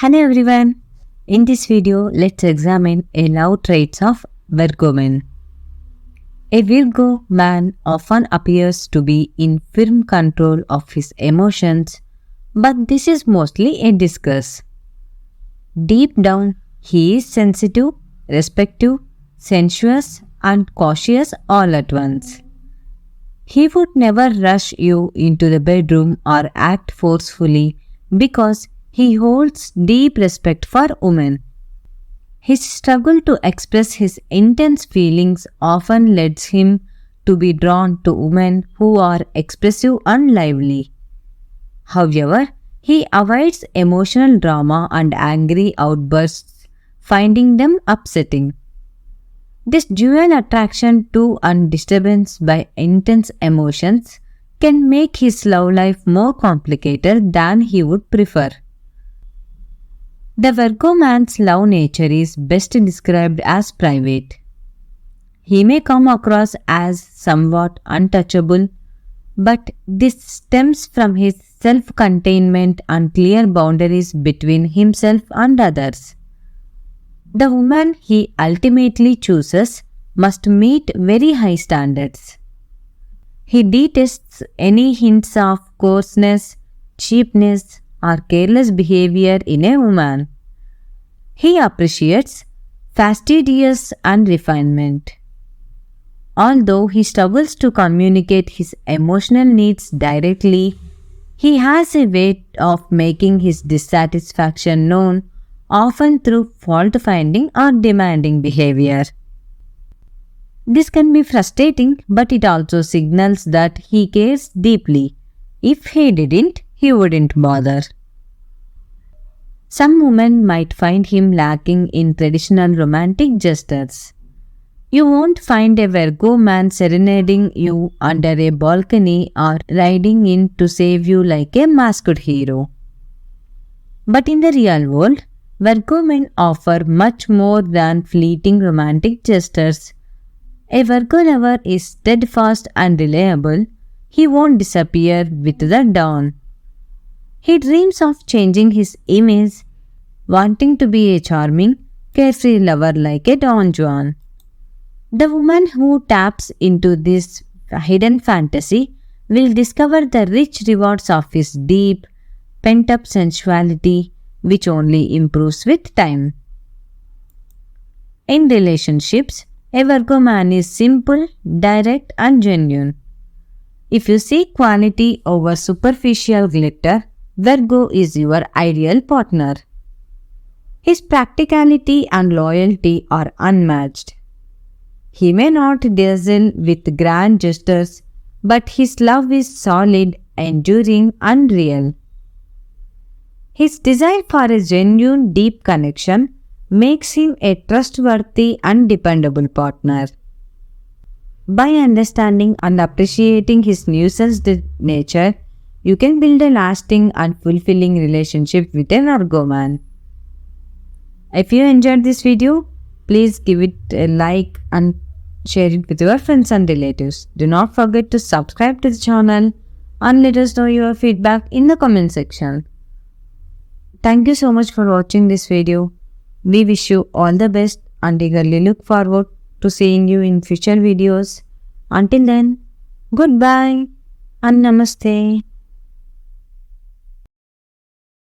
Hello everyone. In this video, let's examine a love traits of Virgo men. A Virgo man often appears to be in firm control of his emotions, but this is mostly a disguise. Deep down, he is sensitive, respectful, sensuous, and cautious all at once. He would never rush you into the bedroom or act forcefully because he holds deep respect for women. His struggle to express his intense feelings often leads him to be drawn to women who are expressive and lively. However, he avoids emotional drama and angry outbursts, finding them upsetting. This dual attraction to and disturbance by intense emotions can make his love life more complicated than he would prefer. The Virgo man's love nature is best described as private. He may come across as somewhat untouchable, but this stems from his self-containment and clear boundaries between himself and others. The woman he ultimately chooses must meet very high standards. He detests any hints of coarseness, cheapness, or careless behavior in a woman. He appreciates fastidious and refinement. Although he struggles to communicate his emotional needs directly, he has a way of making his dissatisfaction known, often through fault-finding or demanding behavior. This can be frustrating, but it also signals that he cares deeply. If he didn't, he wouldn't bother. Some women might find him lacking in traditional romantic gestures. You won't find a Virgo man serenading you under a balcony or riding in to save you like a masked hero. But in the real world, Virgo men offer much more than fleeting romantic gestures. A Virgo lover is steadfast and reliable. He won't disappear with the dawn. He dreams of changing his image, wanting to be a charming, carefree lover like a Don Juan. The woman who taps into this hidden fantasy will discover the rich rewards of his deep, pent-up sensuality, which only improves with time. In relationships, a Virgo man is simple, direct, and genuine. If you seek quality over superficial glitter, Virgo is your ideal partner. His practicality and loyalty are unmatched. He may not dazzle with grand gestures, but his love is solid, enduring, and real. His desire for a genuine, deep connection makes him a trustworthy and dependable partner. By understanding and appreciating his nuanced nature, you can build a lasting and fulfilling relationship with a Virgo man. If you enjoyed this video, please give it a like and share it with your friends and relatives. Do not forget to subscribe to the channel and let us know your feedback in the comment section. Thank you so much for watching this video. We wish you all the best and eagerly look forward to seeing you in future videos. Until then, goodbye and namaste.